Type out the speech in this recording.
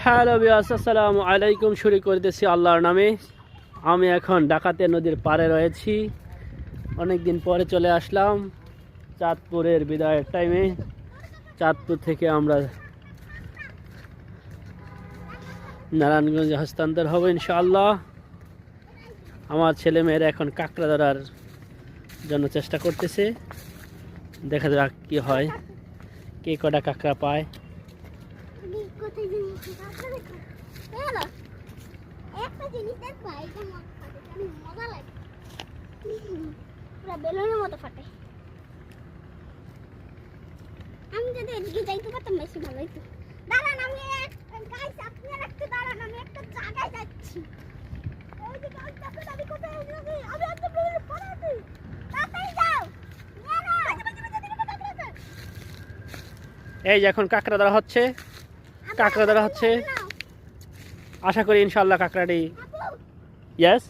Hello viewers, আসসালামু আলাইকুম। শুরু করতেছি আল্লাহর নামে। আমি এখন ডাকাতে নদীর পাড়ে রয়েছি। অনেক দিন পরে চলে আসলাম চাঁদপুরের বিদায়ের টাইমে। চাঁদপুর থেকে আমরা নারায়ণগঞ্জে হস্তান্তর হব ইনশাআল্লাহ। আমার ছেলে মেয়েরা এখন কাঁকড়া ধরার জন্য চেষ্টা করতেছে। দেখা যাক কি হয়, কে কটা কাঁকড়া পায়। বেলুনের মতো ফাটে। আমি যদি এদিকে যাইতে পারতাম বেশি ভালো হইতো। দাঁড়ান, আমি গাইস আপনারা একটু দাঁড়ান, আমি একটা জায়গায় যাচ্ছি। ওই যে গাইস আপনারা আমি কোথায় যাচ্ছি? আমি একদম বেলুনের পরে আছি। তাড়াতাড়ি যাও। এই যে এখন কাঁকড়া ধরা হচ্ছে, কাঁকড়া ধরা হচ্ছে। আশা করি ইনশাআল্লাহ কাঁকড়াটি ইয়েস